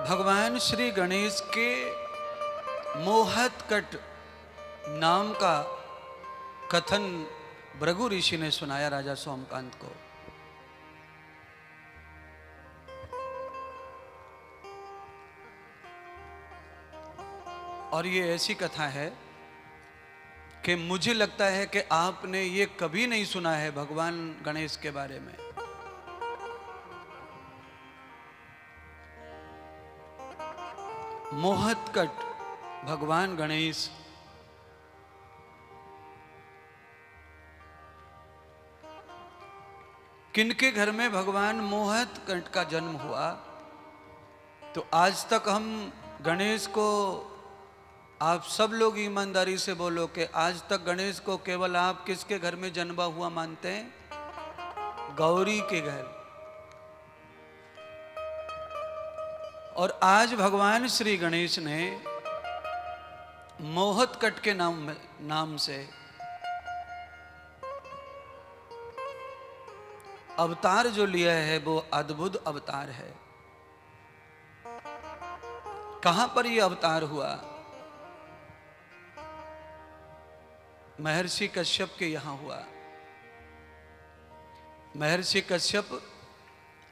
भगवान श्री गणेश के मोहतकट नाम का कथन भृगु ऋषि ने सुनाया राजा सोमकांत को। और ये ऐसी कथा है कि मुझे लगता है कि आपने ये कभी नहीं सुना है भगवान गणेश के बारे में। मोहतकट भगवान गणेश किनके घर में भगवान मोहतकट का जन्म हुआ। तो आज तक हम गणेश को, आप सब लोग ईमानदारी से बोलो कि आज तक गणेश को केवल आप किसके घर में जन्मा हुआ मानते हैं? गौरी के घर। और आज भगवान श्री गणेश ने मोहतकट के नाम से अवतार जो लिया है वो अद्भुत अवतार है। कहां पर यह अवतार हुआ? महर्षि कश्यप के यहां हुआ। महर्षि कश्यप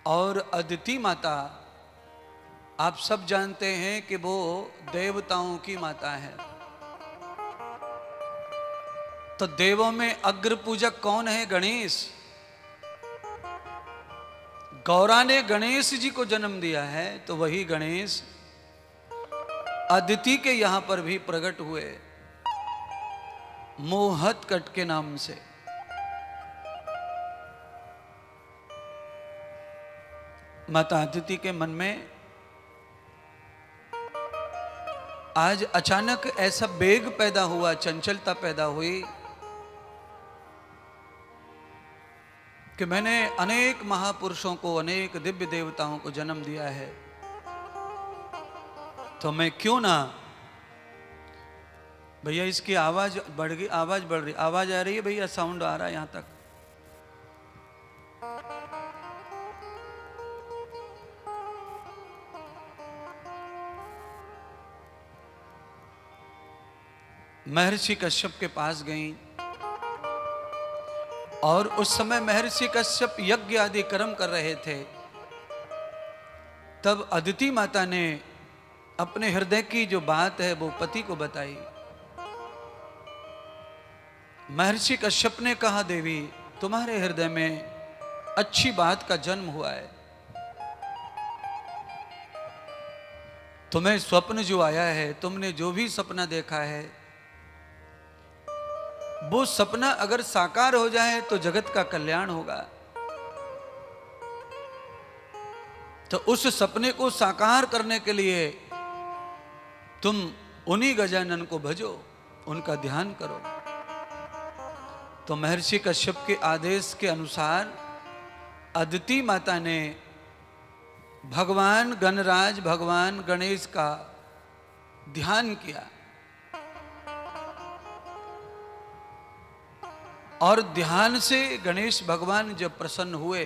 और अदिति माता, आप सब जानते हैं कि वो देवताओं की माता है। तो देवों में अग्र पूजक कौन है? गणेश। गौरा ने गणेश जी को जन्म दिया है, तो वही गणेश अदिति के यहां पर भी प्रकट हुए मोहतकट के नाम से। माता अदिति के मन में आज अचानक ऐसा वेग पैदा हुआ, चंचलता पैदा हुई कि मैंने अनेक महापुरुषों को, अनेक दिव्य देवताओं को जन्म दिया है, तो मैं क्यों ना। भैया इसकी आवाज बढ़ गई, आवाज बढ़ रही, आवाज आ रही है भैया, साउंड आ रहा है यहां तक। महर्षि कश्यप के पास गई और उस समय महर्षि कश्यप यज्ञ आदि कर्म कर रहे थे। तब अदिति माता ने अपने हृदय की जो बात है वो पति को बताई। महर्षि कश्यप ने कहा, देवी तुम्हारे हृदय में अच्छी बात का जन्म हुआ है। तुम्हें स्वप्न जो आया है, तुमने जो भी सपना देखा है, वो सपना अगर साकार हो जाए तो जगत का कल्याण होगा। तो उस सपने को साकार करने के लिए तुम उन्हीं गजानन को भजो, उनका ध्यान करो। तो महर्षि कश्यप के आदेश के अनुसार अदिति माता ने भगवान गणराज, भगवान गणेश का ध्यान किया। और ध्यान से गणेश भगवान जब प्रसन्न हुए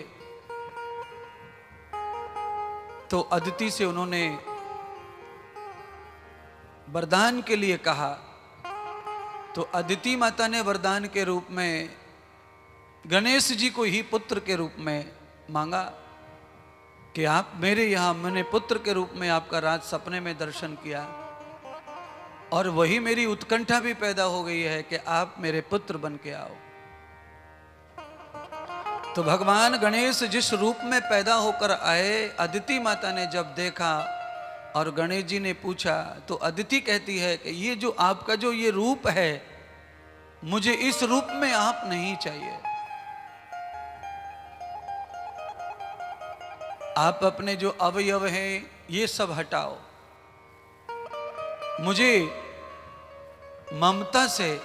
तो अदिति से उन्होंने वरदान के लिए कहा। तो अदिति माता ने वरदान के रूप में गणेश जी को ही पुत्र के रूप में मांगा कि आप मेरे यहां, मैंने पुत्र के रूप में आपका रात सपने में दर्शन किया, और वही मेरी उत्कंठा भी पैदा हो गई है कि आप मेरे पुत्र बन के आओ। तो भगवान गणेश जिस रूप में पैदा होकर आए, अदिति माता ने जब देखा और गणेश जी ने पूछा, तो अदिति कहती है कि ये जो आपका जो ये रूप है, मुझे इस रूप में आप नहीं चाहिए। आप अपने जो अवयव हैं ये सब हटाओ। मुझे ममता से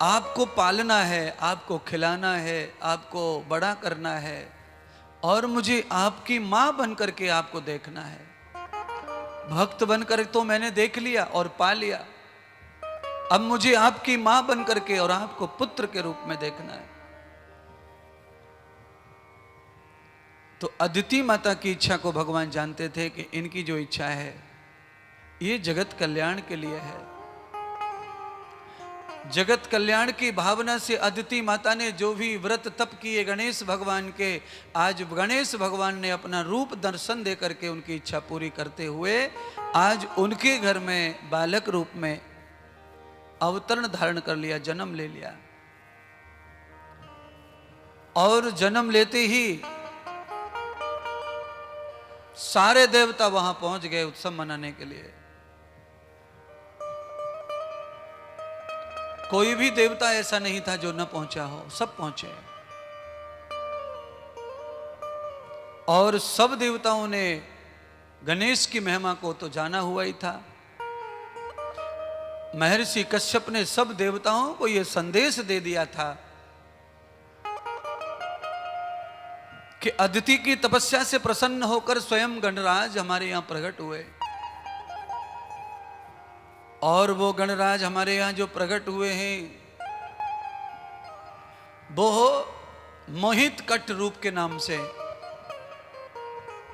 आपको पालना है, आपको खिलाना है, आपको बड़ा करना है, और मुझे आपकी मां बनकर के आपको देखना है। भक्त बनकर तो मैंने देख लिया और पा लिया, अब मुझे आपकी मां बनकर के और आपको पुत्र के रूप में देखना है। तो अदिति माता की इच्छा को भगवान जानते थे कि इनकी जो इच्छा है ये जगत कल्याण के लिए है। जगत कल्याण की भावना से अदिति माता ने जो भी व्रत तप किए गणेश भगवान के, आज गणेश भगवान ने अपना रूप दर्शन दे करके उनकी इच्छा पूरी करते हुए आज उनके घर में बालक रूप में अवतरण धारण कर लिया, जन्म ले लिया। और जन्म लेते ही सारे देवता वहां पहुंच गए उत्सव मनाने के लिए। कोई भी देवता ऐसा नहीं था जो न पहुंचा हो, सब पहुंचे। और सब देवताओं ने गणेश की महिमा को तो जाना हुआ ही था। महर्षि कश्यप ने सब देवताओं को यह संदेश दे दिया था कि अदिति की तपस्या से प्रसन्न होकर स्वयं गणराज हमारे यहां प्रकट हुए। और वो गणराज हमारे यहां जो प्रकट हुए हैं वो मोहित कट रूप के नाम से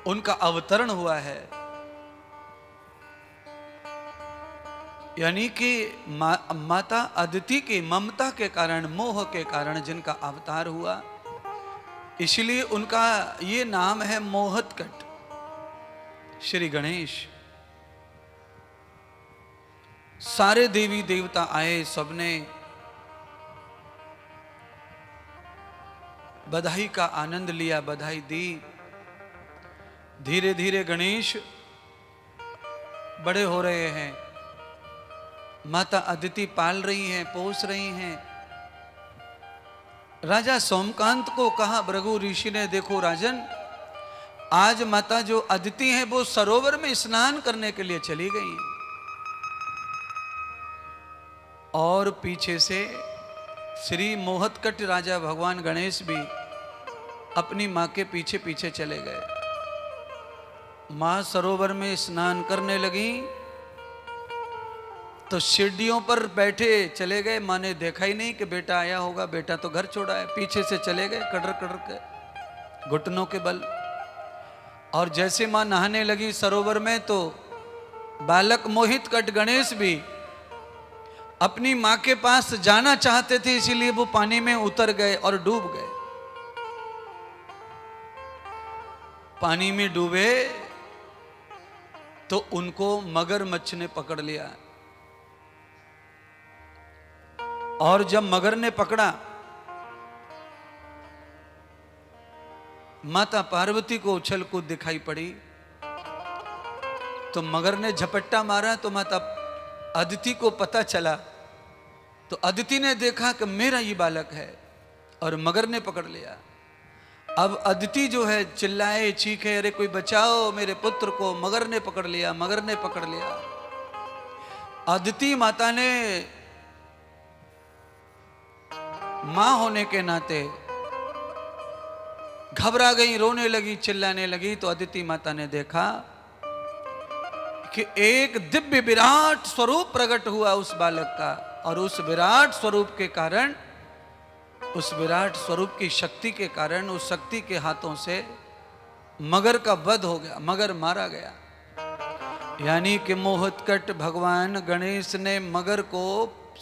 उनका अवतरण हुआ है। यानी कि माता अदिति की ममता के कारण, मोह के कारण जिनका अवतार हुआ, इसलिए उनका ये नाम है मोहतकट श्री गणेश। सारे देवी देवता आए, सबने बधाई का आनंद लिया, बधाई दी। धीरे धीरे गणेश बड़े हो रहे हैं, माता अदिति पाल रही हैं, पोस रही हैं। राजा सोमकांत को कहा भृगु ऋषि ने, देखो राजन, आज माता जो अदिति हैं वो सरोवर में स्नान करने के लिए चली गई हैं। और पीछे से श्री मोहतकट राजा भगवान गणेश भी अपनी मां के पीछे पीछे चले गए। मां सरोवर में स्नान करने लगी तो सीढ़ियों पर बैठे चले गए। मां ने देखा ही नहीं कि बेटा आया होगा, बेटा तो घर छोड़ा है। पीछे से चले गए कड़र कड़र के घुटनों के बल। और जैसे मां नहाने लगी सरोवर में तो बालक मोहितकट गणेश भी अपनी मां के पास जाना चाहते थे, इसीलिए वो पानी में उतर गए और डूब गए। पानी में डूबे तो उनको मगरमच्छ ने पकड़ लिया। और जब मगर ने पकड़ा, माता पार्वती को उछल कूद दिखाई पड़ी। तो मगर ने झपट्टा मारा तो माता अदिति को पता चला। तो अदिति ने देखा कि मेरा ये बालक है, और मगर ने पकड़ लिया। अब अदिति जो है चिल्लाए, चीखे, अरे कोई बचाओ मेरे पुत्र को। मगर ने पकड़ लिया, मगर ने पकड़ लिया। अदिति माता ने मां होने के नाते घबरा गई, रोने लगी, चिल्लाने लगी। तो अदिति माता ने देखा कि एक दिव्य विराट स्वरूप प्रकट हुआ उस बालक का। और उस विराट स्वरूप के कारण, उस विराट स्वरूप की शक्ति के कारण, उस शक्ति के हाथों से मगर का वध हो गया, मगर मारा गया। यानी कि मोहतकट भगवान गणेश ने मगर को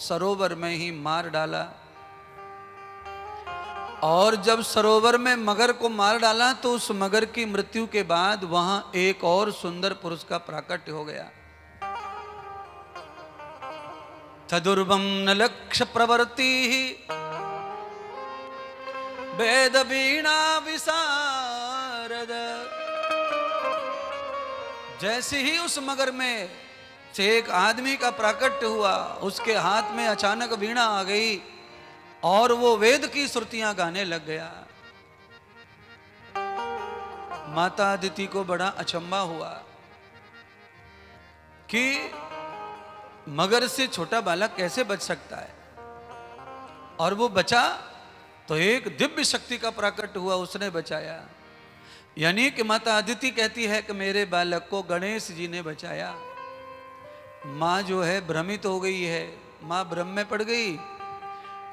सरोवर में ही मार डाला। और जब सरोवर में मगर को मार डाला तो उस मगर की मृत्यु के बाद वहां एक और सुंदर पुरुष का प्राकट्य हो गया। तदुर्वम न लक्ष्य प्रवर्ति वेद वीणा विशारद। जैसे ही उस मगर में से एक आदमी का प्राकट्य हुआ, उसके हाथ में अचानक वीणा आ गई और वो वेद की श्रुतियां गाने लग गया। माता अदिति को बड़ा अचंभा हुआ कि मगर से छोटा बालक कैसे बच सकता है। और वो बचा तो एक दिव्य शक्ति का प्राकट हुआ, उसने बचाया। यानी कि माता अदिति कहती है कि मेरे बालक को गणेश जी ने बचाया। माँ जो है भ्रमित हो गई है, माँ भ्रम में पड़ गई।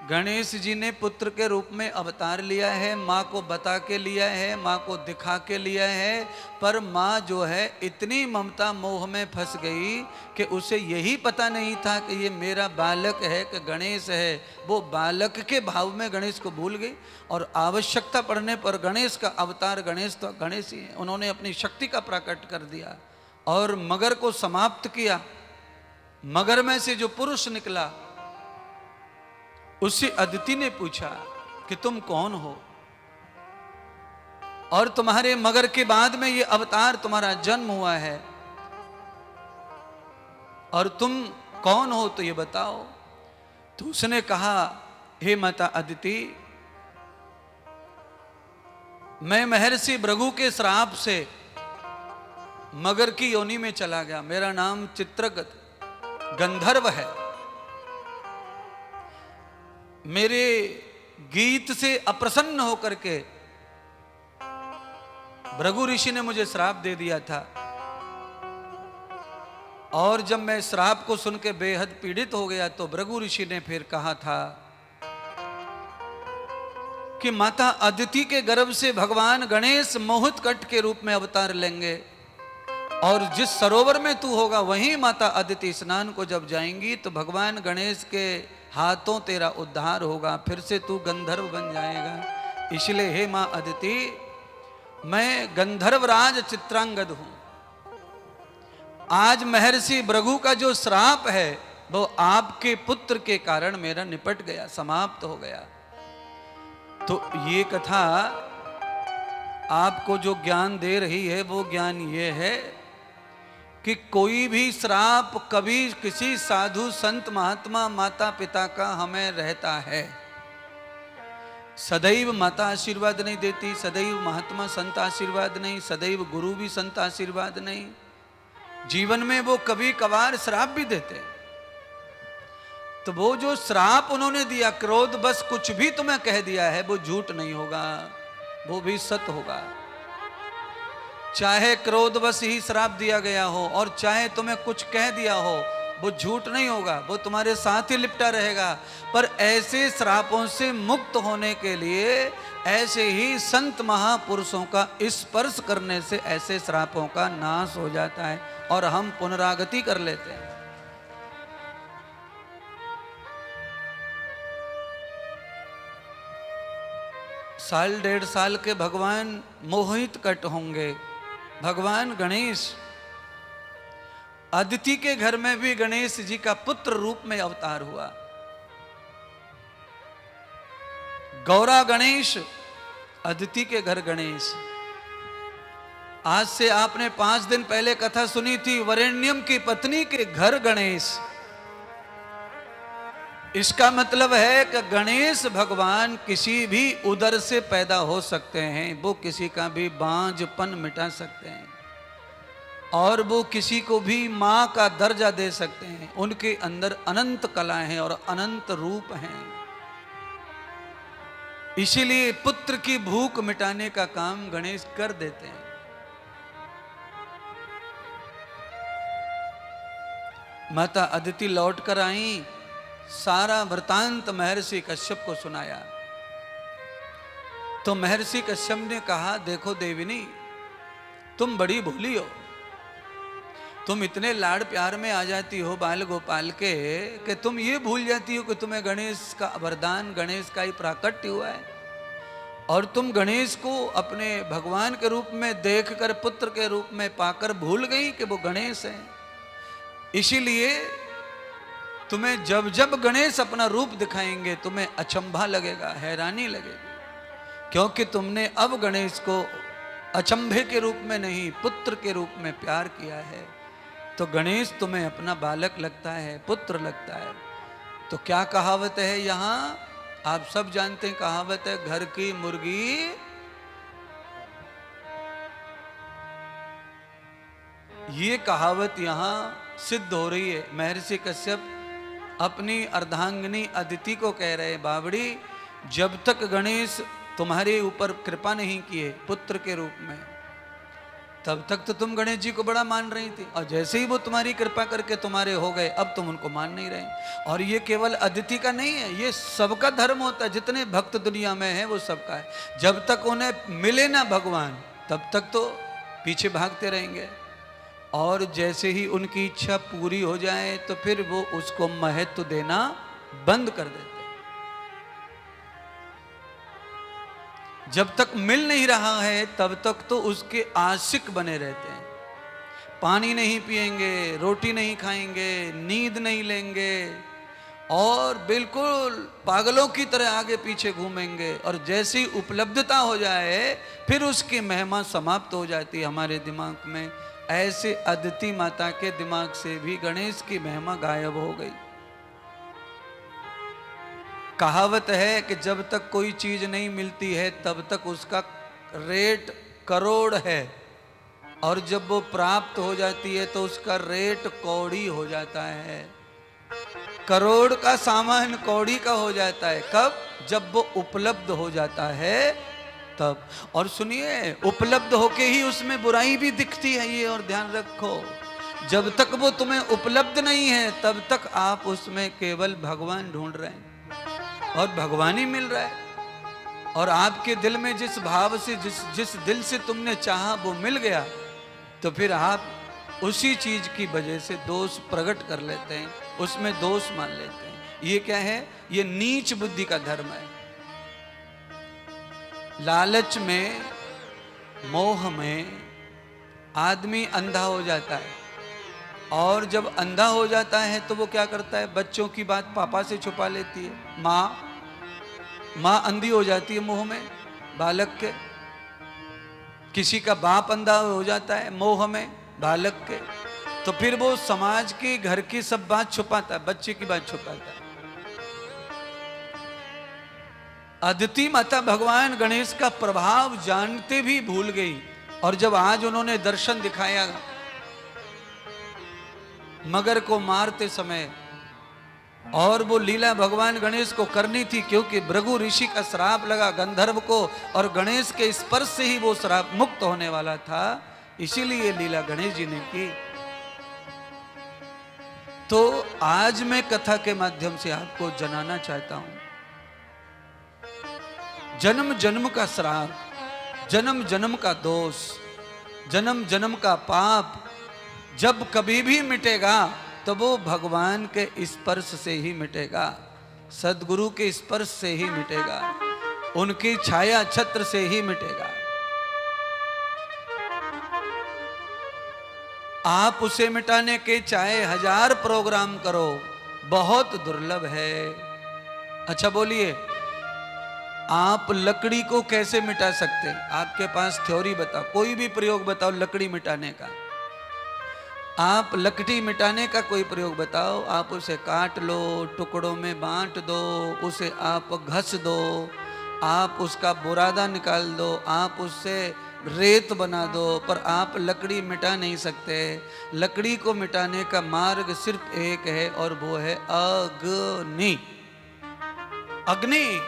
गणेश जी ने पुत्र के रूप में अवतार लिया है, माँ को बता के लिया है, माँ को दिखा के लिया है, पर माँ जो है इतनी ममता मोह में फंस गई कि उसे यही पता नहीं था कि ये मेरा बालक है कि गणेश है। वो बालक के भाव में गणेश को भूल गई और आवश्यकता पड़ने पर गणेश का अवतार, गणेश तो गणेश ही है, उन्होंने अपनी शक्ति का प्रकट कर दिया और मगर को समाप्त किया। मगर में से जो पुरुष निकला उससे अदिति ने पूछा कि तुम कौन हो और तुम्हारे मगर के बाद में ये अवतार, तुम्हारा जन्म हुआ है और तुम कौन हो तो ये बताओ। तो उसने कहा, हे माता अदिति, मैं महर्षि भृगु के श्राप से मगर की योनि में चला गया। मेरा नाम चित्रगत गंधर्व है। मेरे गीत से अप्रसन्न होकर के भृगु ऋषि ने मुझे श्राप दे दिया था और जब मैं श्राप को सुन के बेहद पीड़ित हो गया तो भृगु ऋषि ने फिर कहा था कि माता अदिति के गर्भ से भगवान गणेश मोहित कट के रूप में अवतार लेंगे और जिस सरोवर में तू होगा वहीं माता अदिति स्नान को जब जाएंगी तो भगवान गणेश के हाथों तेरा उद्धार होगा, फिर से तू गंधर्व बन जाएगा। इसलिए हे मां अदिति, मैं गंधर्वराज चित्रांगद हूं। आज महर्षि भृगु का जो श्राप है वो आपके पुत्र के कारण मेरा निपट गया, समाप्त हो गया। तो ये कथा आपको जो ज्ञान दे रही है वो ज्ञान ये है कि कोई भी श्राप कभी किसी साधु संत महात्मा माता पिता का हमें रहता है। सदैव माता आशीर्वाद नहीं देती, सदैव महात्मा संत आशीर्वाद नहीं, सदैव गुरु भी संत आशीर्वाद नहीं। जीवन में वो कभी कभार श्राप भी देते। तो वो जो श्राप उन्होंने दिया, क्रोध बस कुछ भी तुम्हें कह दिया है, वो झूठ नहीं होगा, वो भी सत्य होगा। चाहे क्रोधवश ही श्राप दिया गया हो और चाहे तुम्हें कुछ कह दिया हो, वो झूठ नहीं होगा, वो तुम्हारे साथ ही लिपटा रहेगा। पर ऐसे श्रापों से मुक्त होने के लिए ऐसे ही संत महापुरुषों का स्पर्श करने से ऐसे श्रापों का नाश हो जाता है और हम पुनरागति कर लेते हैं। साल डेढ़ साल के भगवान मोहित कट होंगे। भगवान गणेश अदिति के घर में भी गणेश जी का पुत्र रूप में अवतार हुआ। गौरा गणेश, अदिति के घर गणेश। आज से आपने 5 दिन पहले कथा सुनी थी, वरेण्यम की पत्नी के घर गणेश। इसका मतलब है कि गणेश भगवान किसी भी उदर से पैदा हो सकते हैं, वो किसी का भी बांझपन मिटा सकते हैं और वो किसी को भी माँ का दर्जा दे सकते हैं। उनके अंदर अनंत कलाएं हैं और अनंत रूप हैं। इसीलिए पुत्र की भूख मिटाने का काम गणेश कर देते हैं। माता अदिति लौट कर आई, सारा वृतांत महर्षि कश्यप को सुनाया। तो महर्षि कश्यप ने कहा, देखो देविनी, तुम बड़ी भोली हो। तुम इतने लाड़ प्यार में आ जाती हो बाल गोपाल के कि तुम ये भूल जाती हो कि तुम्हें गणेश का वरदान, गणेश का ही प्राकट्य हुआ है और तुम गणेश को अपने भगवान के रूप में देखकर, पुत्र के रूप में पाकर भूल गई कि वो गणेश हैं। इसीलिए तुम्हें जब जब गणेश अपना रूप दिखाएंगे तुम्हें अचंभा लगेगा, हैरानी लगेगी, क्योंकि तुमने अब गणेश को अचंभे के रूप में नहीं, पुत्र के रूप में प्यार किया है। तो गणेश तुम्हें अपना बालक लगता है, पुत्र लगता है। तो क्या कहावत है यहाँ, आप सब जानते हैं कहावत है, घर की मुर्गी ये कहावत यहाँ सिद्ध हो रही है। महर्षि कश्यप अपनी अर्धांगिनी अदिति को कह रहे, बावड़ी, जब तक गणेश तुम्हारे ऊपर कृपा नहीं किए पुत्र के रूप में, तब तक तो तुम गणेश जी को बड़ा मान रही थी, और जैसे ही वो तुम्हारी कृपा करके तुम्हारे हो गए, अब तुम उनको मान नहीं रहे। और ये केवल अदिति का नहीं है, ये सबका धर्म होता है। जितने भक्त दुनिया में हैं वो सबका है। जब तक उन्हें मिले ना भगवान, तब तक तो पीछे भागते रहेंगे, और जैसे ही उनकी इच्छा पूरी हो जाए तो फिर वो उसको महत्व देना बंद कर देते। जब तक मिल नहीं रहा है तब तक तो उसके आशिक बने रहते हैं। पानी नहीं पिएंगे, रोटी नहीं खाएंगे, नींद नहीं लेंगे, और बिल्कुल पागलों की तरह आगे पीछे घूमेंगे। और जैसी उपलब्धता हो जाए फिर उसकी महिमा समाप्त हो जाती है हमारे दिमाग में। ऐसे अदिति माता के दिमाग से भी गणेश की महिमा गायब हो गई। कहावत है कि जब तक कोई चीज नहीं मिलती है तब तक उसका रेट करोड़ है, और जब वो प्राप्त हो जाती है तो उसका रेट कौड़ी हो जाता है। करोड़ का सामान कौड़ी का हो जाता है कब? जब वो उपलब्ध हो जाता है तब। और सुनिए, उपलब्ध होके ही उसमें बुराई भी दिखती है, ये और ध्यान रखो। जब तक वो तुम्हें उपलब्ध नहीं है तब तक आप उसमें केवल भगवान ढूंढ रहे हैं, और भगवान ही मिल रहा है। और आपके दिल में जिस भाव से, जिस दिल से तुमने चाहा वो मिल गया, तो फिर आप उसी चीज की वजह से दोष प्रकट कर लेते हैं, उसमें दोष मान लेते हैं। ये क्या है? ये नीच बुद्धि का धर्म है। लालच में, मोह में आदमी अंधा हो जाता है, और जब अंधा हो जाता है तो वो क्या करता है? बच्चों की बात पापा से छुपा लेती है। माँ अंधी हो जाती है मोह में बालक के। किसी का बाप अंधा हो जाता है मोह में बालक के, तो फिर वो समाज की, घर की सब बात छुपाता है, बच्चे की बात छुपाता है। अदिति माता भगवान गणेश का प्रभाव जानते भी भूल गई, और जब आज उन्होंने दर्शन दिखाया मगर को मारते समय, और वो लीला भगवान गणेश को करनी थी क्योंकि भृगु ऋषि का श्राप लगा गंधर्व को, और गणेश के स्पर्श से ही वो श्राप मुक्त होने वाला था, इसीलिए लीला गणेश जी ने की। तो आज मैं कथा के माध्यम से आपको जनाना चाहता हूं, जन्म जन्म का श्राप, जन्म जन्म का दोष, जन्म जन्म का पाप जब कभी भी मिटेगा तो वो भगवान के स्पर्श से ही मिटेगा, सदगुरु के स्पर्श से ही मिटेगा, उनकी छाया छत्र से ही मिटेगा। आप उसे मिटाने के चाहे 1000 प्रोग्राम करो, बहुत दुर्लभ है। अच्छा बोलिए, आप लकड़ी को कैसे मिटा सकते? आपके पास थ्योरी बताओ, कोई भी प्रयोग बताओ लकड़ी मिटाने का। आप लकड़ी मिटाने का कोई प्रयोग बताओ। आप उसे काट लो, टुकड़ों में बांट दो, उसे आप घस दो, आप उसका बुरादा निकाल दो, आप उससे रेत बना दो, पर आप लकड़ी मिटा नहीं सकते। लकड़ी को मिटाने का मार्ग सिर्फ एक है, और वो है अग्नि। अग्नि।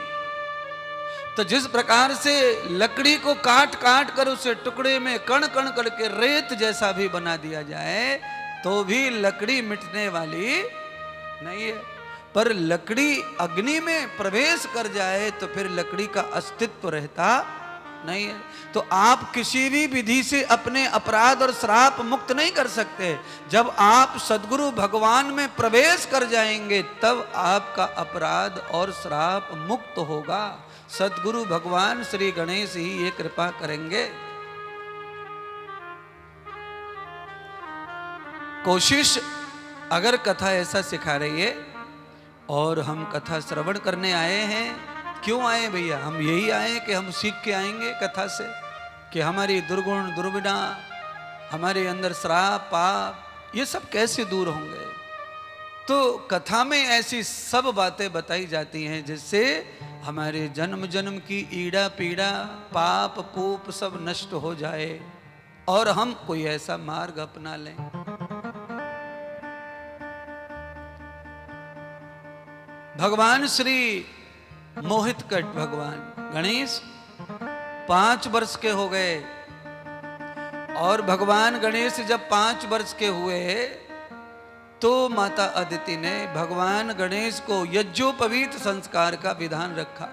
तो जिस प्रकार से लकड़ी को काट काट कर उसे टुकड़े में कण कण करके रेत जैसा भी बना दिया जाए तो भी लकड़ी मिटने वाली नहीं है। पर लकड़ी अग्नि में प्रवेश कर जाए तो फिर लकड़ी का अस्तित्व रहता नहीं है। तो आप किसी भी विधि से अपने अपराध और श्राप मुक्त नहीं कर सकते। जब आप सद्गुरु भगवान में प्रवेश कर जाएंगे तब आपका अपराध और श्राप मुक्त होगा। सद्गुरु भगवान श्री गणेश ही ये कृपा करेंगे। कोशिश, अगर कथा ऐसा सिखा रही है और हम कथा श्रवण करने आए हैं, क्यों आए भैया? हम यही आए कि हम सीख के आएंगे कथा से कि हमारी दुर्गुण दुर्विना, हमारे अंदर श्राप पाप, ये सब कैसे दूर होंगे। तो कथा में ऐसी सब बातें बताई जाती हैं जिससे हमारे जन्म जन्म की ईड़ा पीड़ा, पाप पूप सब नष्ट हो जाए और हम कोई ऐसा मार्ग अपना लें। भगवान श्री मोहितकट भगवान गणेश 5 वर्ष के हो गए और भगवान गणेश जब 5 वर्ष के हुए तो माता अदिति ने भगवान गणेश को यज्ञोपवीत संस्कार का विधान रखा।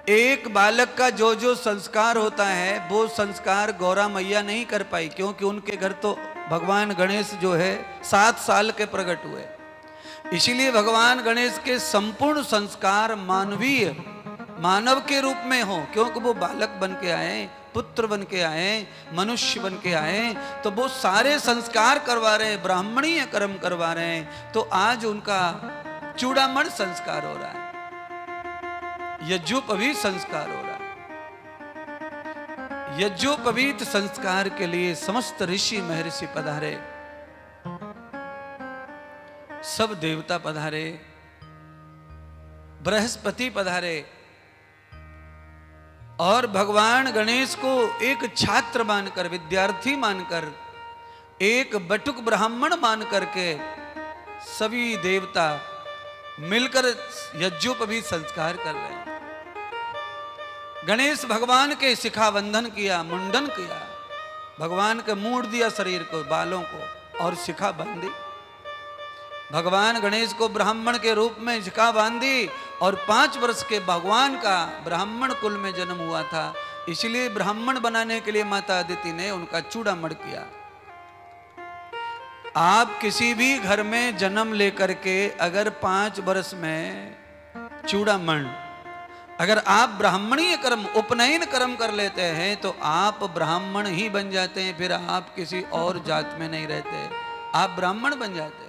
एक बालक का जो जो संस्कार होता है वो संस्कार गौरा मैया नहीं कर पाई, क्योंकि उनके घर तो भगवान गणेश जो है 7 साल के प्रकट हुए। इसीलिए भगवान गणेश के संपूर्ण संस्कार मानवीय मानव के रूप में हो, क्योंकि वो बालक बन के आए, पुत्र बन के आए, मनुष्य बन के आए, तो वो सारे संस्कार करवा रहे हैं, ब्राह्मणीय कर्म करवा रहे हैं। तो आज उनका चूड़ामण संस्कार हो रहा है, यज्ञोपवीत संस्कार हो रहा है। यज्ञोपवीत संस्कार के लिए समस्त ऋषि महर्षि पधारे, सब देवता पधारे, बृहस्पति पधारे और भगवान गणेश को एक छात्र मानकर, विद्यार्थी मानकर, एक बटुक ब्राह्मण मान करके सभी देवता मिलकर यज्ञोपवीत संस्कार कर रहे हैं। गणेश भगवान के शिखाबंधन किया, मुंडन किया, भगवान के मूड़ दिया शरीर को, बालों को, और शिखा बांधी। भगवान गणेश को ब्राह्मण के रूप में शिखा बांधी और 5 वर्ष के भगवान का ब्राह्मण कुल में जन्म हुआ था, इसलिए ब्राह्मण बनाने के लिए माता अदिति ने उनका चूड़ामण किया। आप किसी भी घर में जन्म लेकर के अगर 5 वर्ष में चूड़ामण, अगर आप ब्राह्मणीय कर्म, उपनयन कर्म कर लेते हैं तो आप ब्राह्मण ही बन जाते हैं, फिर आप किसी और जात में नहीं रहते, आप ब्राह्मण बन जाते हैं।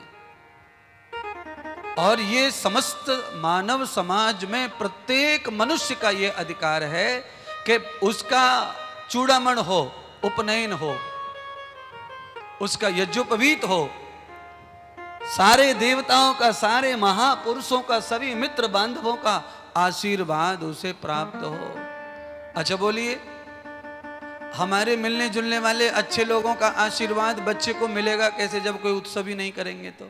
और ये समस्त मानव समाज में प्रत्येक मनुष्य का ये अधिकार है कि उसका चूड़ामण हो, उपनयन हो, उसका यज्ञोपवीत हो, सारे देवताओं का, सारे महापुरुषों का, सभी मित्र बांधवों का आशीर्वाद उसे प्राप्त हो। अच्छा बोलिए, हमारे मिलने जुलने वाले अच्छे लोगों का आशीर्वाद बच्चे को मिलेगा कैसे जब कोई उत्सव ही नहीं करेंगे? तो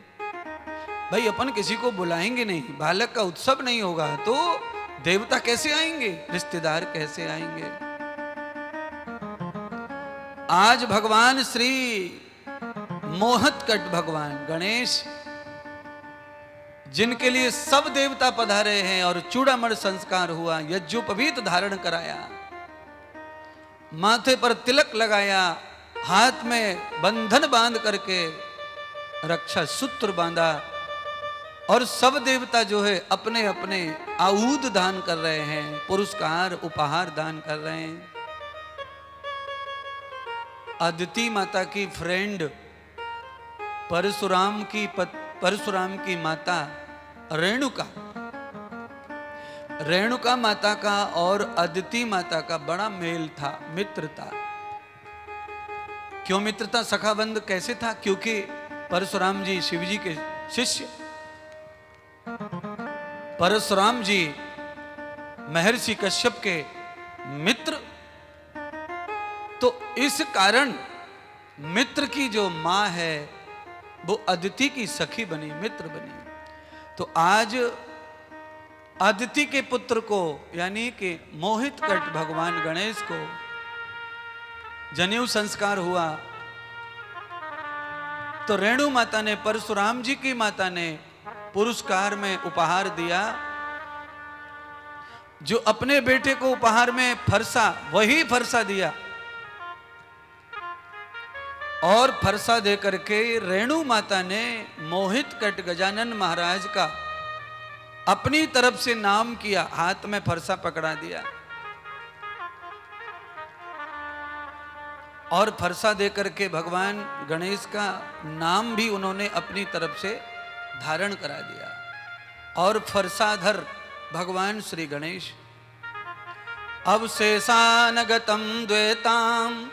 भाई अपन किसी को बुलाएंगे नहीं, बालक का उत्सव नहीं होगा तो देवता कैसे आएंगे, रिश्तेदार कैसे आएंगे? आज भगवान श्री मोहतकट भगवान गणेश, जिनके लिए सब देवता पधारे हैं और चूड़ामण संस्कार हुआ, यज्ञोपवीत धारण कराया, माथे पर तिलक लगाया, हाथ में बंधन बांध करके रक्षा सूत्र बांधा, और सब देवता जो है अपने अपने आऊद दान कर रहे हैं, पुरस्कार उपहार दान कर रहे हैं। अदिति माता की फ्रेंड परशुराम की माता रेणुका माता का और अदिति माता का बड़ा मेल था, मित्रता। क्यों मित्रता, सखाबंध कैसे था? क्योंकि परशुराम जी शिव जी के शिष्य, परशुराम जी महर्षि कश्यप के मित्र, तो इस कारण मित्र की जो मां है वो अदिति की सखी बनी, मित्र बनी। तो आज अदिति के पुत्र को यानी कि मोहितकट भगवान गणेश को जनेऊ संस्कार हुआ, तो रेणु माता ने, परशुराम जी की माता ने पुरस्कार में उपहार दिया। जो अपने बेटे को उपहार में फरसा, वही फरसा दिया, और फरसा दे करके रेणु माता ने मोहितकट गजानन महाराज का अपनी तरफ से नाम किया, हाथ में फरसा पकड़ा दिया और फरसा दे करके भगवान गणेश का नाम भी उन्होंने अपनी तरफ से धारण करा दिया। और फरसाधर भगवान श्री गणेश। अब शेषानगतम द्वैताम,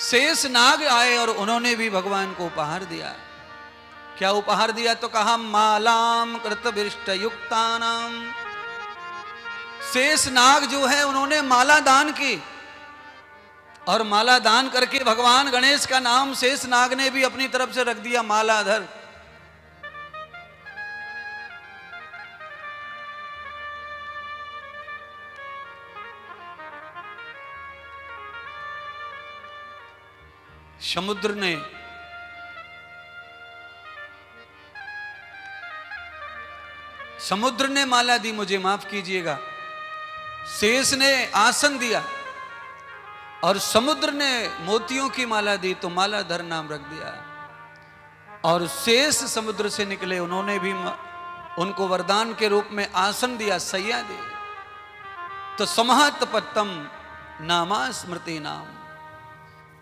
शेष नाग आए और उन्होंने भी भगवान को उपहार दिया। क्या उपहार दिया? तो कहा मालाम कृतविष्ट युक्तानाम। शेष नाग जो है उन्होंने माला दान की, और माला दान करके भगवान गणेश का नाम शेष नाग ने भी अपनी तरफ से रख दिया, मालाधर। समुद्र ने माला दी, मुझे माफ कीजिएगा। शेष ने आसन दिया और समुद्र ने मोतियों की माला दी, तो मालाधर नाम रख दिया। और शेष समुद्र से निकले, उन्होंने भी उनको वरदान के रूप में आसन दिया, सैया दी। तो समहत पत्तम नामा स्मृति नाम,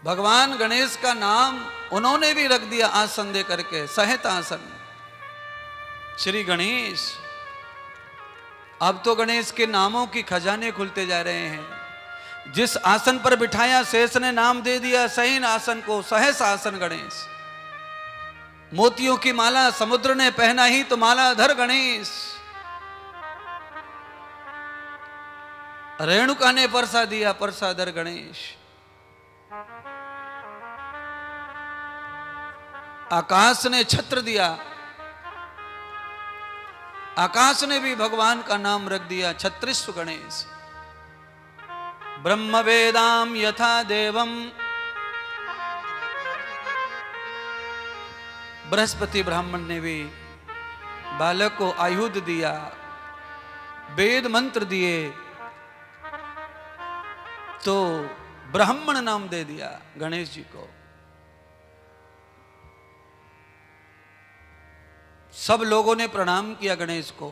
भगवान गणेश का नाम उन्होंने भी रख दिया आसन दे करके, सहित आसन। श्री गणेश, अब तो गणेश के नामों की खजाने खुलते जा रहे हैं। जिस आसन पर बिठाया, शेष ने नाम दे दिया सहीन आसन को, सहस आसन गणेश। मोतियों की माला समुद्र ने पहना ही तो मालाधर गणेश। रेणुका ने परसा दिया, परसाधर गणेश। आकाश ने छत्र दिया, आकाश ने भी भगवान का नाम रख दिया, छत्रिस्व गणेश। ब्रह्म वेदाम यथा देवम, बृहस्पति ब्राह्मण ने भी बालक को आयुध दिया, वेद मंत्र दिए, तो ब्राह्मण नाम दे दिया गणेश जी को। सब लोगों ने प्रणाम किया गणेश को।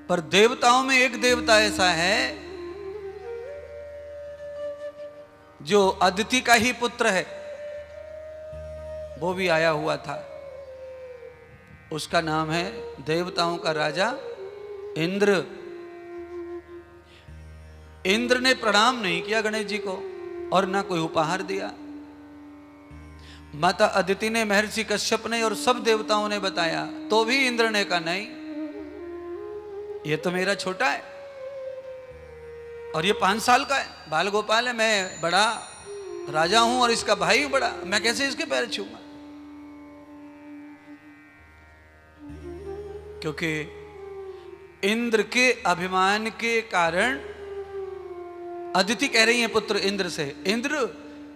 पर देवताओं में एक देवता ऐसा है जो अदिति का ही पुत्र है, वो भी आया हुआ था। उसका नाम है देवताओं का राजा इंद्र। इंद्र ने प्रणाम नहीं किया गणेश जी को और ना कोई उपहार दिया। माता अदिति ने, महर्षि कश्यप ने और सब देवताओं ने बताया, तो भी इंद्र ने कहा नहीं, ये तो मेरा छोटा है और ये 5 साल का है, बाल गोपाल है, मैं बड़ा राजा हूं और इसका भाई बड़ा, मैं कैसे इसके पैर छूंगा। क्योंकि इंद्र के अभिमान के कारण अदिति कह रही है पुत्र इंद्र से, इंद्र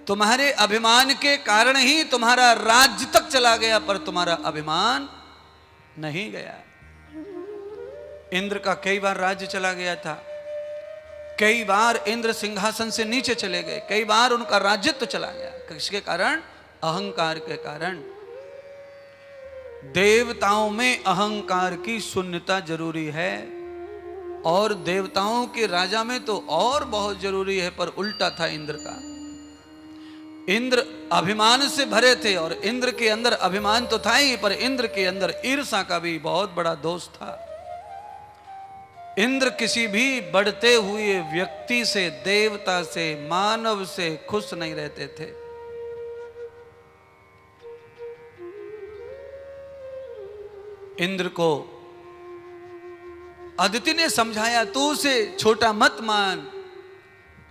तुम्हारे अभिमान के कारण ही तुम्हारा राज्य तक चला गया, पर तुम्हारा अभिमान नहीं गया। इंद्र का कई बार राज्य चला गया था, कई बार इंद्र सिंहासन से नीचे चले गए, कई बार उनका राज्यत्व चला गया। किसके कारण? अहंकार के कारण। देवताओं में अहंकार की शून्यता जरूरी है और देवताओं के राजा में तो और बहुत जरूरी है, पर उल्टा था इंद्र का। इंद्र अभिमान से भरे थे और इंद्र के अंदर अभिमान तो था ही, पर इंद्र के अंदर ईर्ष्या का भी बहुत बड़ा दोष था। इंद्र किसी भी बढ़ते हुए व्यक्ति से, देवता से, मानव से खुश नहीं रहते थे। इंद्र को अदिति ने समझाया, तू उसे छोटा मत मान।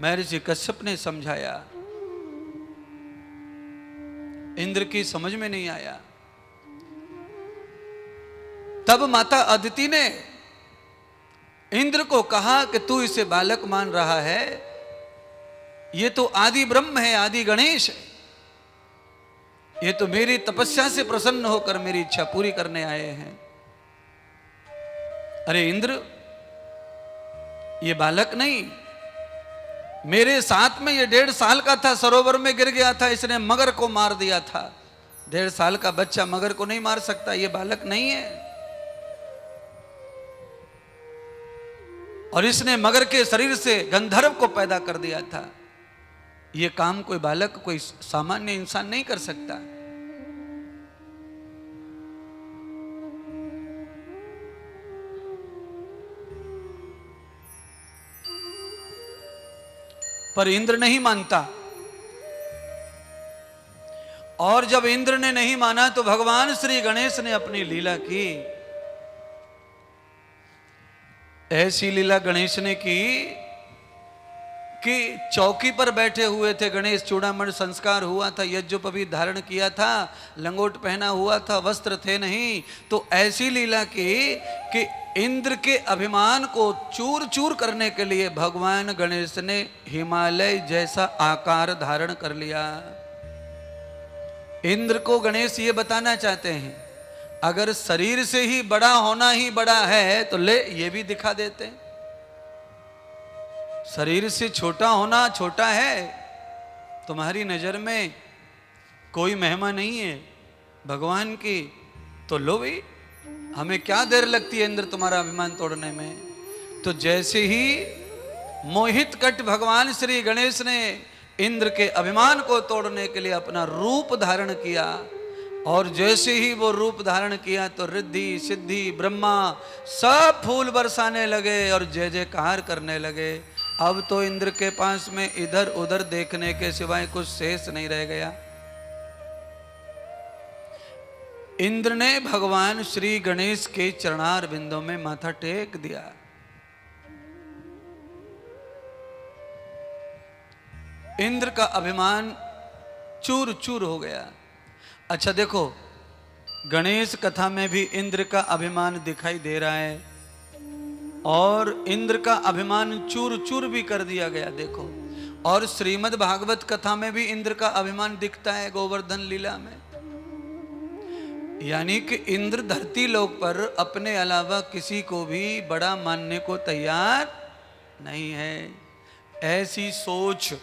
महर्षि कश्यप ने समझाया, इंद्र की समझ में नहीं आया। तब माता अदिति ने इंद्र को कहा कि तू इसे बालक मान रहा है, ये तो आदि ब्रह्म है, आदि गणेश है, ये तो मेरी तपस्या से प्रसन्न होकर मेरी इच्छा पूरी करने आए हैं। अरे इंद्र, ये बालक नहीं, मेरे साथ में ये 1.5 साल का था, सरोवर में गिर गया था, इसने मगर को मार दिया था। 1.5 साल का बच्चा मगर को नहीं मार सकता, ये बालक नहीं है। और इसने मगर के शरीर से गंधर्व को पैदा कर दिया था। ये काम कोई बालक, कोई सामान्य इंसान नहीं कर सकता। पर इंद्र नहीं मानता। और जब इंद्र ने नहीं माना तो भगवान श्री गणेश ने अपनी लीला की। ऐसी लीला गणेश ने की कि चौकी पर बैठे हुए थे गणेश, चूड़ामणि संस्कार हुआ था, यज्ञोपवीत धारण किया था, लंगोट पहना हुआ था, वस्त्र थे नहीं। तो ऐसी लीला की कि इंद्र के अभिमान को चूर चूर करने के लिए भगवान गणेश ने हिमालय जैसा आकार धारण कर लिया। इंद्र को गणेश ये बताना चाहते हैं, अगर शरीर से ही बड़ा होना ही बड़ा है तो ले ये भी दिखा देते हैं। शरीर से छोटा होना छोटा है, तुम्हारी नजर में कोई महिमा नहीं है भगवान की, तो लो भाई, हमें क्या देर लगती है इंद्र तुम्हारा अभिमान तोड़ने में। तो जैसे ही मोहित कट भगवान श्री गणेश ने इंद्र के अभिमान को तोड़ने के लिए अपना रूप धारण किया, और जैसे ही वो रूप धारण किया तो रिद्धि सिद्धि ब्रह्मा सब फूल बरसाने लगे और जय जयकार करने लगे। अब तो इंद्र के पास में इधर उधर देखने के सिवाय कुछ शेष नहीं रह गया। इंद्र ने भगवान श्री गणेश के चरणार बिंदों में माथा टेक दिया। इंद्र का अभिमान चूर चूर हो गया। अच्छा देखो, गणेश कथा में भी इंद्र का अभिमान दिखाई दे रहा है और इंद्र का अभिमान चूर चूर भी कर दिया गया। देखो, और श्रीमद् भागवत कथा में भी इंद्र का अभिमान दिखता है गोवर्धन लीला में। यानी कि इंद्र धरती लोक पर अपने अलावा किसी को भी बड़ा मानने को तैयार नहीं है। ऐसी सोच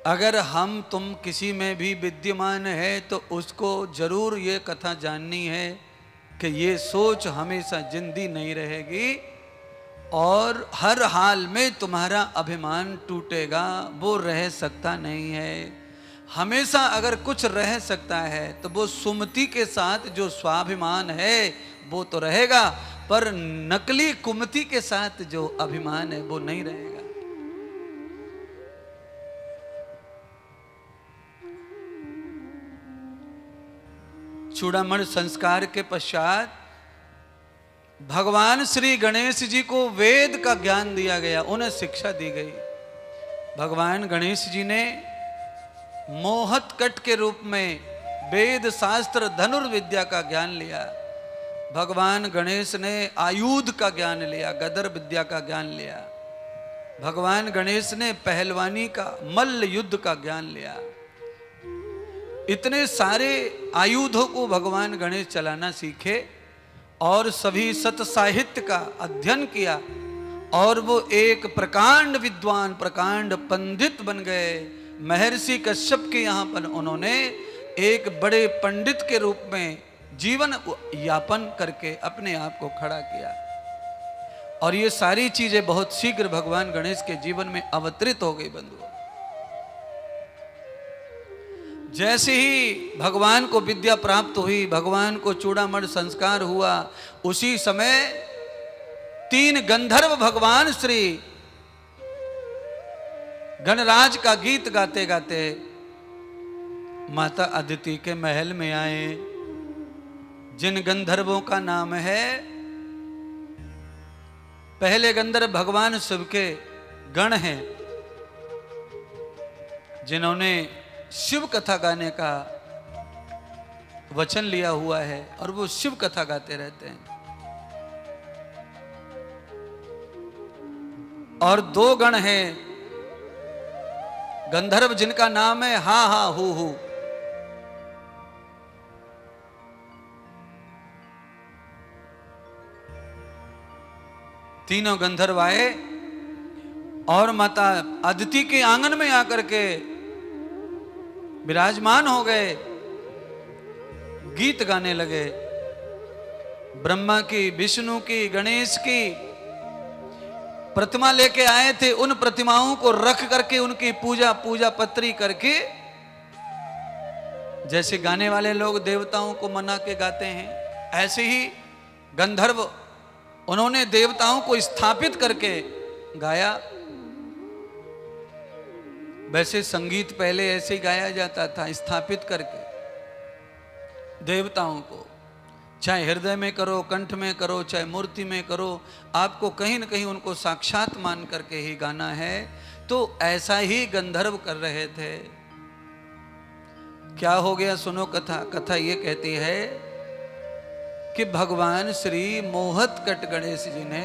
अगर हम तुम किसी में भी विद्यमान है तो उसको जरूर ये कथा जाननी है कि ये सोच हमेशा जिंदी नहीं रहेगी और हर हाल में तुम्हारा अभिमान टूटेगा, वो रह सकता नहीं है। हमेशा अगर कुछ रह सकता है तो वो सुमति के साथ जो स्वाभिमान है वो तो रहेगा, पर नकली कुमति के साथ जो अभिमान है वो नहीं रहेगा। चूड़ामणि संस्कार के पश्चात भगवान श्री गणेश जी को वेद का ज्ञान दिया गया, उन्हें शिक्षा दी गई। भगवान गणेश जी ने मोहत कट के रूप में वेद शास्त्र धनुर्विद्या का ज्ञान लिया। भगवान गणेश ने आयुध का ज्ञान लिया, गदर विद्या का ज्ञान लिया। भगवान गणेश ने पहलवानी का, मल्ल युद्ध का ज्ञान लिया। इतने सारे आयुधों को भगवान गणेश चलाना सीखे और सभी सत साहित्य का अध्ययन किया और वो एक प्रकांड विद्वान, प्रकांड पंडित बन गए। महर्षि कश्यप के यहाँ पर उन्होंने एक बड़े पंडित के रूप में जीवन यापन करके अपने आप को खड़ा किया। और ये सारी चीजें बहुत शीघ्र भगवान गणेश के जीवन में अवतरित हो गई। बंधुओं, जैसे ही भगवान को विद्या प्राप्त हुई, भगवान को चूड़ामणि संस्कार हुआ, उसी समय 3 गंधर्व भगवान श्री गणराज का गीत गाते गाते माता अदिति के महल में आए, जिन गंधर्वों का नाम है, पहले गंधर्व भगवान शिव के गण हैं, जिन्होंने शिव कथा गाने का वचन लिया हुआ है और वो शिव कथा गाते रहते हैं। और 2 गण हैं गंधर्व जिनका नाम है हा हा हु हु। तीनों गंधर्व आए और माता अदिति के आंगन में आकर के विराजमान हो गए, गीत गाने लगे। ब्रह्मा की, विष्णु की, गणेश की प्रतिमा लेके आए थे। उन प्रतिमाओं को रख करके उनकी पूजा पत्री करके, जैसे गाने वाले लोग देवताओं को मना के गाते हैं, ऐसे ही गंधर्व उन्होंने देवताओं को स्थापित करके गाया। वैसे संगीत पहले ऐसे ही गाया जाता था, स्थापित करके देवताओं को, चाहे हृदय में करो, कंठ में करो, चाहे मूर्ति में करो, आपको कहीं न कहीं उनको साक्षात मान करके ही गाना है। तो ऐसा ही गंधर्व कर रहे थे। क्या हो गया सुनो कथा। कथा ये कहती है कि भगवान श्री मोहतकट गणेश जी ने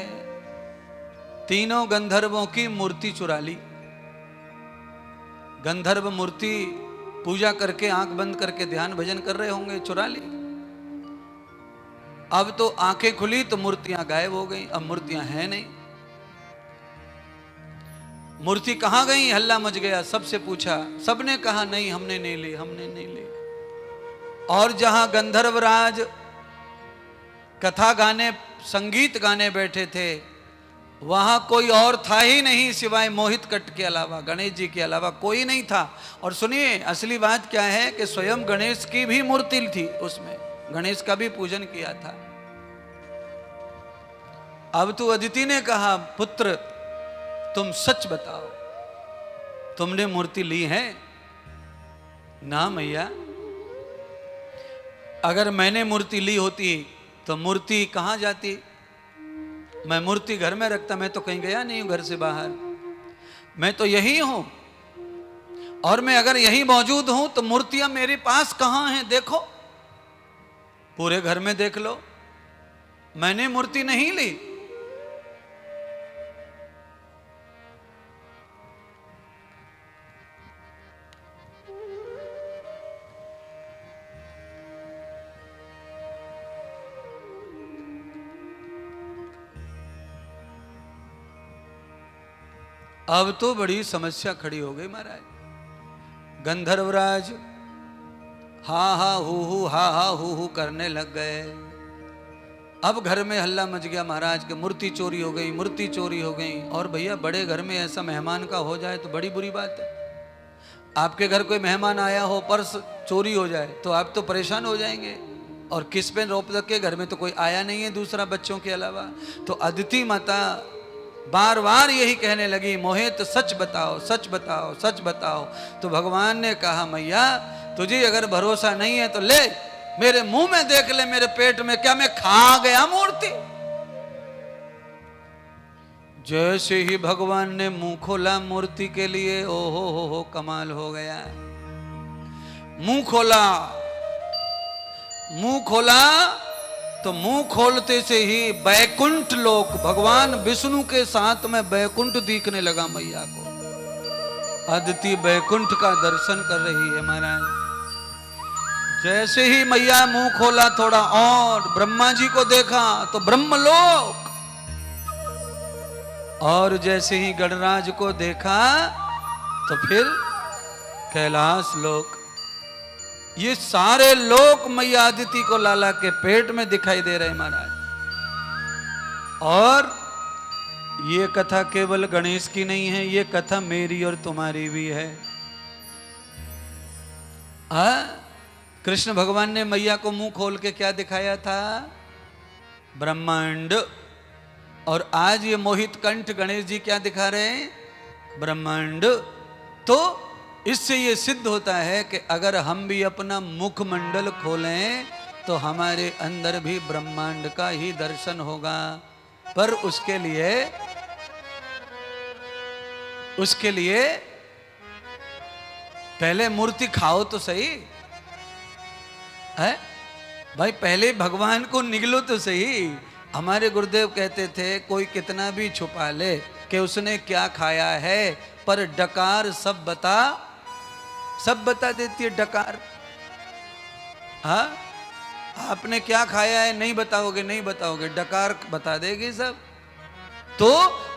तीनों गंधर्वों की मूर्ति चुरा ली। गंधर्व मूर्ति पूजा करके आंख बंद करके ध्यान भजन कर रहे होंगे, चुरा ली। अब तो आंखें खुली तो मूर्तियां गायब हो गई। अब मूर्तियां हैं नहीं। मूर्ति कहां गई, हल्ला मच गया। सबसे पूछा, सबने कहा नहीं हमने नहीं ली, हमने नहीं ली। और जहां गंधर्वराज कथा गाने संगीत गाने बैठे थे वहां कोई और था ही नहीं सिवाय मोहितकट के अलावा, गणेश जी के अलावा कोई नहीं था। और सुनिए असली बात क्या है कि स्वयं गणेश की भी मूर्ति थी उसमें, गणेश का भी पूजन किया था। अब तो अदिति ने कहा, पुत्र तुम सच बताओ, तुमने मूर्ति ली है? ना मैया, अगर मैंने मूर्ति ली होती तो मूर्ति कहां जाती? मैं मूर्ति घर में रखता, मैं तो कहीं गया नहीं हूं घर से बाहर, मैं तो यही हूं। और मैं अगर यही मौजूद हूं तो मूर्तियां मेरे पास कहां हैं? देखो, पूरे घर में देख लो, मैंने मूर्ति नहीं ली। अब तो बड़ी समस्या खड़ी हो गई महाराज। गंधर्वराज हा हा हू करने लग गए। अब घर में हल्ला मच गया महाराज के मूर्ति चोरी हो गई, मूर्ति चोरी हो गई। और भैया बड़े घर में ऐसा मेहमान का हो जाए तो बड़ी बुरी बात है। आपके घर कोई मेहमान आया हो, पर्स चोरी हो जाए तो आप तो परेशान हो जाएंगे। और किस पे रोप रखे, घर में तो कोई आया नहीं है दूसरा बच्चों के अलावा। तो अदिति माता बार बार यही कहने लगी, मोहित सच बताओ, सच बताओ, सच बताओ। तो भगवान ने कहा, मैया तुझे अगर भरोसा नहीं है तो ले मेरे मुंह में देख ले, मेरे पेट में क्या मैं खा गया मूर्ति? जैसे ही भगवान ने मुंह खोला मूर्ति के लिए, ओहो हो कमाल हो गया। मुंह खोला, मुंह खोला तो मुंह खोलते से ही बैकुंठ लोक, भगवान विष्णु के साथ में बैकुंठ दिखने लगा मैया को। अदिति बैकुंठ का दर्शन कर रही है महाराज। जैसे ही मैया मुंह खोला थोड़ा और ब्रह्मा जी को देखा तो ब्रह्मलोक, और जैसे ही गणराज को देखा तो फिर कैलाश लोक। ये सारे लोक मैया अदिति को लाला के पेट में दिखाई दे रहे महाराज। और ये कथा केवल गणेश की नहीं है, ये कथा मेरी और तुम्हारी भी है। कृष्ण भगवान ने मैया को मुंह खोल के क्या दिखाया था? ब्रह्मांड। और आज ये मोहित कंठ गणेश जी क्या दिखा रहे हैं? ब्रह्मांड। तो इससे ये सिद्ध होता है कि अगर हम भी अपना मुखमंडल खोलें तो हमारे अंदर भी ब्रह्मांड का ही दर्शन होगा। पर उसके लिए पहले मूर्ति खाओ तो सही है भाई, पहले भगवान को निगलो तो सही। हमारे गुरुदेव कहते थे कोई कितना भी छुपा ले कि उसने क्या खाया है, पर डकार सब बता देती है डकार। हाँ, आपने क्या खाया है नहीं बताओगे, नहीं बताओगे, डकार बता देगी सब। तो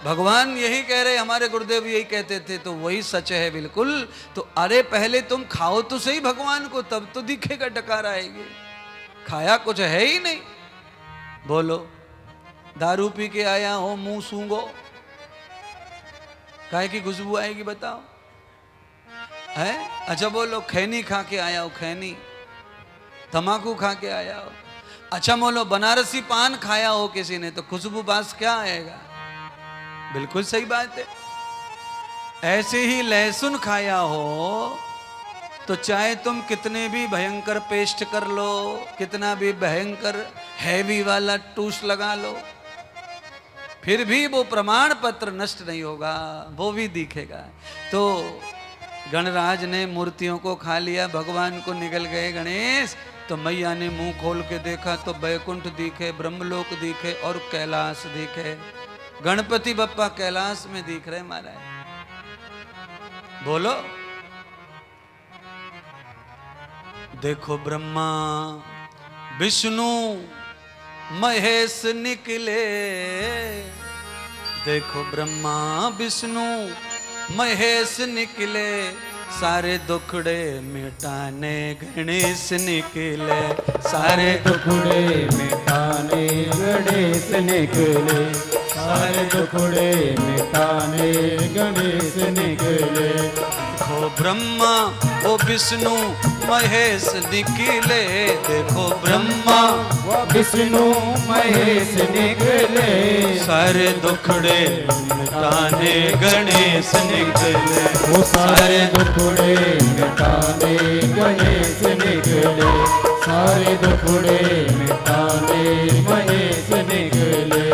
भगवान यही कह रहे, हमारे गुरुदेव यही कहते थे, तो वही सच है बिल्कुल। तो अरे पहले तुम खाओ तो सही भगवान को, तब तो दिखेगा डकार आएगी। खाया कुछ है ही नहीं। बोलो, दारू पी के आया हो मुंह सूंघो, काहे की खुशबू आएगी बताओ? है? अच्छा बोलो, खैनी खा के आया हो, खैनी, तमाकू खा के आया हो। अच्छा बोलो, बनारसी पान खाया हो किसी ने, तो खुशबू बास क्या आएगा? बिल्कुल सही बात है। ऐसे ही लहसुन खाया हो तो चाहे तुम कितने भी भयंकर पेस्ट कर लो, कितना भी भयंकर हैवी वाला टूस लगा लो, फिर भी वो प्रमाण पत्र नष्ट नहीं होगा, वो भी दिखेगा। तो गणराज ने मूर्तियों को खा लिया, भगवान को निकल गए गणेश। तो मैया ने मुंह खोल के देखा तो बैकुंठ दिखे, ब्रह्मलोक दिखे और कैलाश दिखे। गणपति बप्पा कैलाश में दिख रहे महाराज। बोलो, देखो ब्रह्मा विष्णु महेश निकले, देखो ब्रह्मा विष्णु महेश निकले, सारे दुखड़े मिटाने गणेश निकले, सारे दुखड़े मिटाने गणेश निकले, सारे दुखड़े मिटाने गणेश निकले। देखो ब्रह्मा वो विष्णु महेश निकले, देखो ब्रह्मा विष्णु महेश निकले, सारे दुखड़े मिटाने गणेश निकले, वो सारे दुखड़े मिटाने गणेश निकले, सारे दुखड़े मिटाने महेश निकले।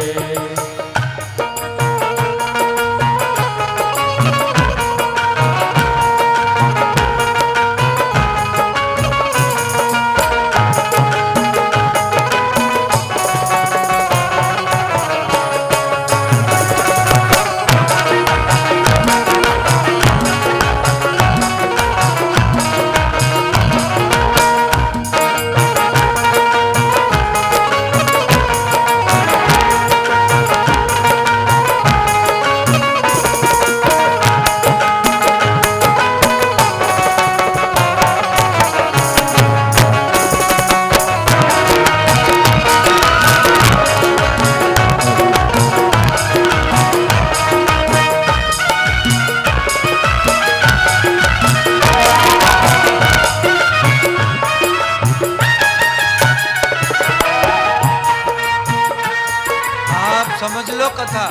समझ लो कथा,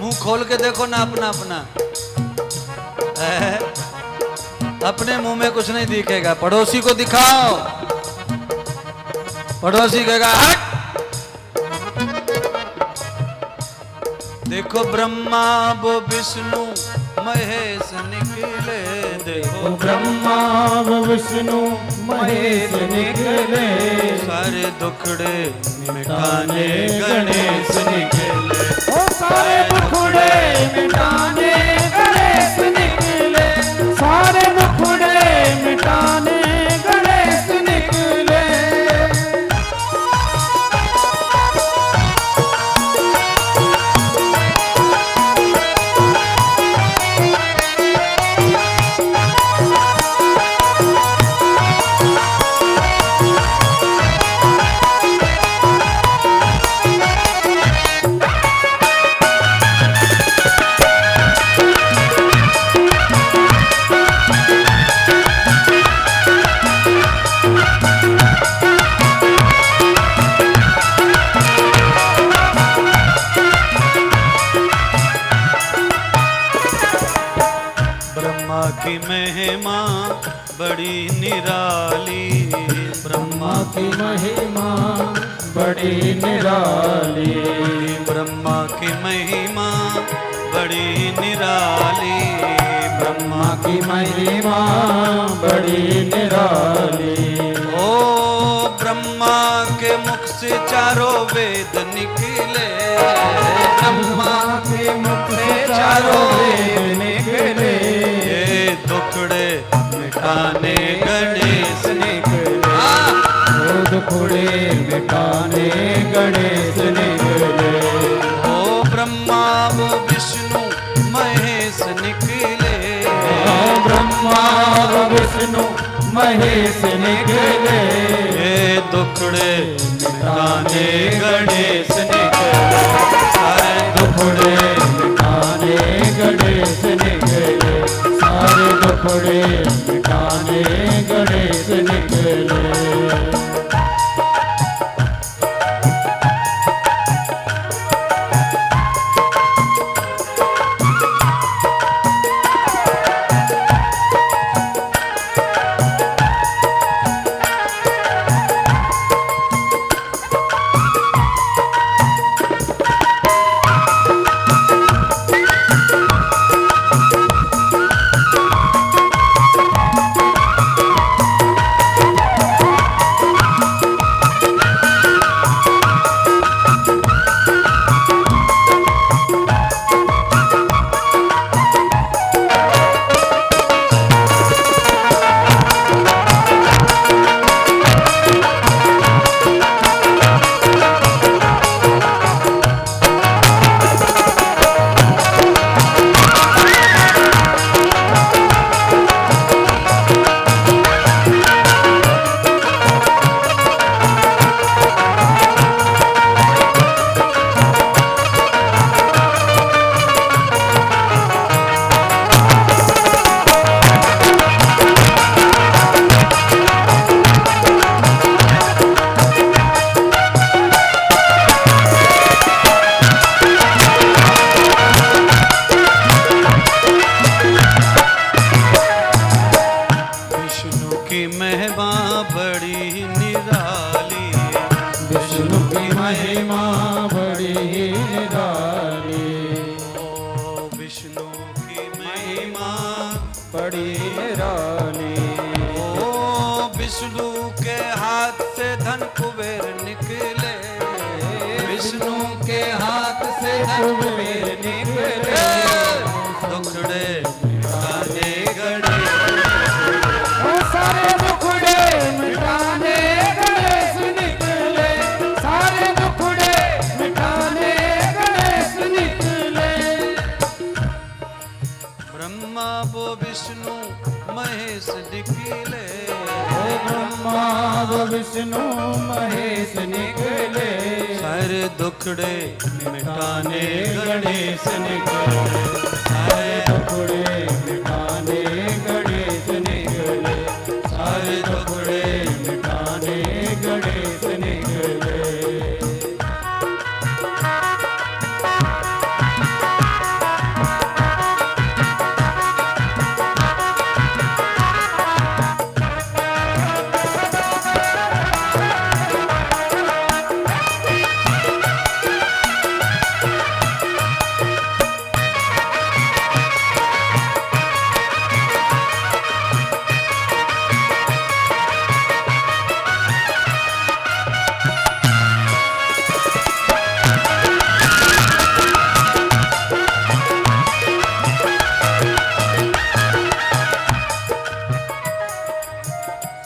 मुंह खोल के देखो ना अपना अपना, अपने मुंह में कुछ नहीं दिखेगा, पड़ोसी को दिखाओ, पड़ोसी कहेगा हट। देखो ब्रह्मा वो विष्णु महेश निकले, देखो ब्रह्मा विष्णु महेश निकले, सारे दुखड़े मिटाने गणेश निकले, ओ सारे दुखड़े मिटाने गणेश निकले, सारे दुखड़े मिटाने गणेश निकले। ब्रह्मा की महिमा बड़ी निराली, ब्रह्मा की महिमा बड़ी निराली, ब्रह्मा की महिमा बड़ी निराली, ब्रह्मा की महिमा बड़ी निराली। ओ ब्रह्मा के मुख से चारों वेद निकले, ब्रह्मा के मुख से चारों वेद निकले, ये दुखड़े मिटाने गणेश निकले, वो दुखड़े मिटाने गणेश निकले। ओ ब्रह्मा वो विष्णु महेश निकले, ब्रह्मा विष्णु महेश निकले, ये दुखड़े मिटाने गणेश निकले, सारे दुखड़े मिटाने गणेश निकले, सारे दुखड़े मिटाने गणेश निकले। बड़ी निराली। ओ विष्णु के हाथ से धन कुबेर निकले, विष्णु के हाथ से कुबेर निकले, दुखड़े मिटाने गणेश, सारे दुखड़े मिटाने गणेश निकले, सारे दुखड़े मिटाने गणेश निकले। ब्रह्मा वो विष्णु महेश निकले, ब्रह्मा वो विष्णु महेश निकले, सारे दुखड़े मिटाने गणेश निकले, सारे दुखड़े मिटाने गणेश निकले, सारे दुखड़े मिटाने गणेश निकले।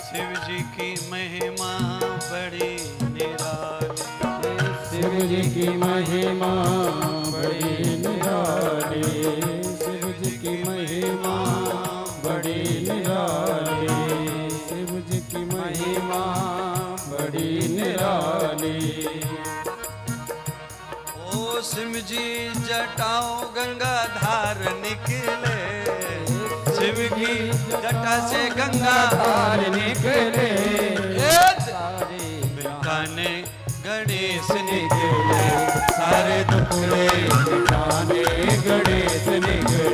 शिव जी की महिमा बड़ी निराली, शिव जी की महिमा बड़ी निराली, शिव जी की महिमा बड़ी निराली, शिव जी की महिमा बड़ी निराली। ओ शिव जी जटाओ गंगा धार निकले, शिव की जटा से गंगा धार निकले, सारे मिटाने गणेश निकले, सारे दुखड़े मिटाने गणेश निकले,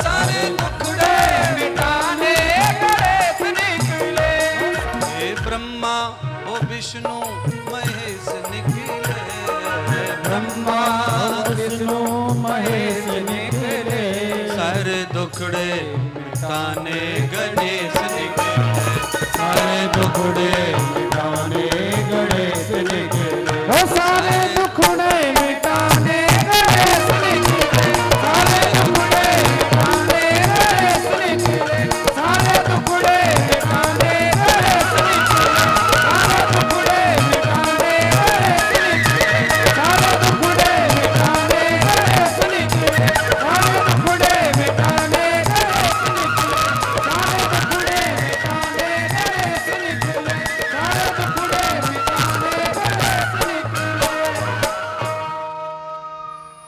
सारे दुखड़े मिटाने गणेश निकले। हे ब्रह्मा वो विष्णु महेश निकले, ब्रह्मा विष्णु महेश निकले, सारे दुखड़े मिटाने गणेश निकले, सारे दुखड़े मिटाने गणेश